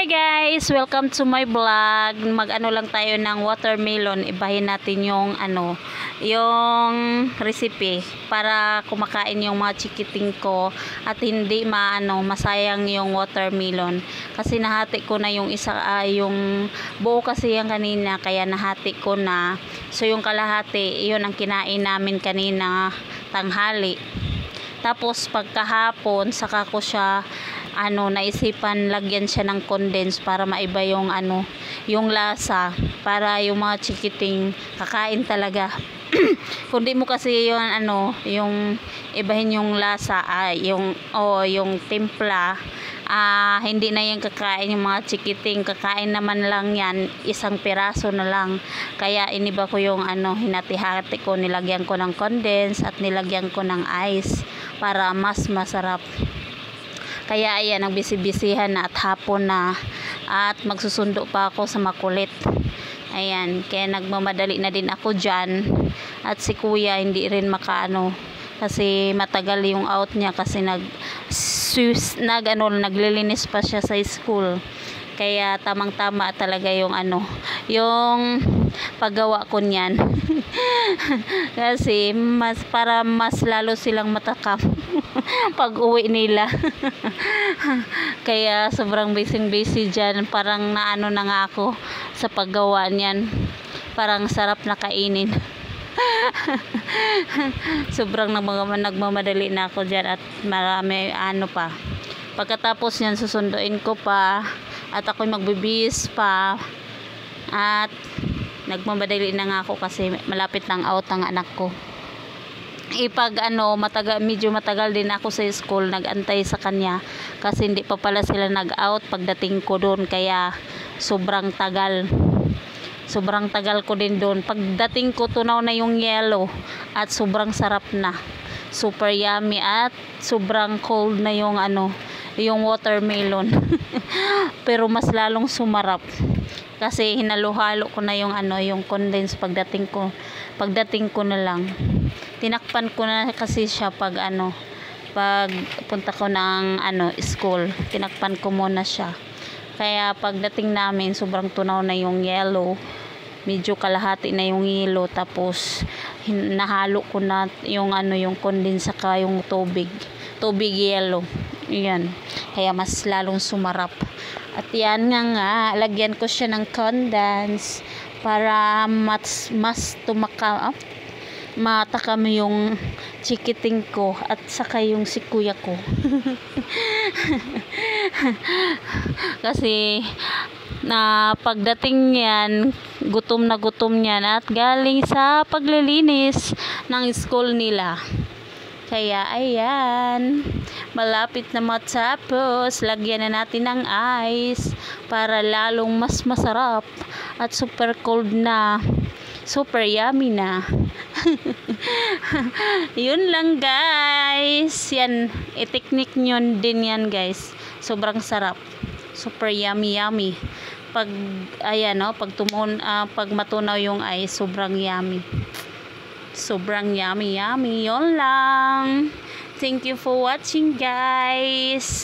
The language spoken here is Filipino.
Hi guys! Welcome to my vlog. Mag-ano lang tayo ng watermelon. Ibahin natin yung yung recipe para kumakain yung mga chikiting ko at hindi masayang yung watermelon. Kasi nahati ko na yung isa, yung buo kasi yan kanina, kaya nahati ko na. So yung kalahati, yun ang kinain namin kanina tanghali. Tapos pagkahapon, saka ko siya naisipan lagyan siya ng condense para maiba yung yung lasa, para yung mga chikiting kakain talaga. Kung di mo kasi yung yung ibahin yung lasa, yung timpla, hindi na yung kakain yung mga chikiting. Kakain naman lang yan, isang piraso na lang. Kaya iniba ko yung hinati-hati ko, nilagyan ko ng condense at nilagyan ko ng ice para mas masarap. Kaya ayan, nagbisi-bisihan na at hapon na at magsusundo pa ako sa makulit. Ayan, kaya nagmamadali na din ako dyan. At si kuya hindi rin kasi matagal yung out niya kasi naglilinis pa siya sa school. Kaya tamang-tama talaga yung yung paggawa ko niyan. Kasi para mas lalo silang matakam pag uwi nila. Kaya sobrang busy dyan. Parang na nga ako sa paggawa niyan. Parang sarap na kainin. Sobrang nagmamadali na ako dyan at marami pa. Pagkatapos niyan susunduin ko pa at ako'y magbibihis pa at nagmamadali na nga ako kasi malapit ng out ang anak ko. Medyo matagal din ako sa school, nagantay sa kanya kasi hindi pa pala sila nag-out pagdating ko doon, kaya sobrang tagal ko din doon. Pagdating ko tunaw na yung yellow at sobrang sarap na, super yummy at sobrang cold na yung yung watermelon. Pero mas lalong sumarap kasi hinalo-halo ko na yung yung condense pagdating ko na lang. Tinakpan ko na kasi siya pag punta ko ng school. Tinakpan ko muna siya. Kaya pagdating namin sobrang tunaw na yung yellow. Medyo kalahati na yung yellow, tapos nahalo ko na yung yung condense saka yung tubig yellow. Yan. Kaya mas lalong sumarap. At yan nga, lagyan ko siya ng condense para mas matakam yung chikiting ko at saka yung si kuya ko. Kasi pagdating yan, gutom na gutom yan at galing sa paglilinis ng school nila. Kaya ayan, malapit na matapos. Lagyan na natin ng ice para lalong mas masarap at super cold na, super yummy na. Yun lang guys, yan, i-technique nyo din yan guys. Sobrang sarap, super yummy pag pag matunaw yung ice, sobrang yummy. Yun lang. Thank you for watching guys.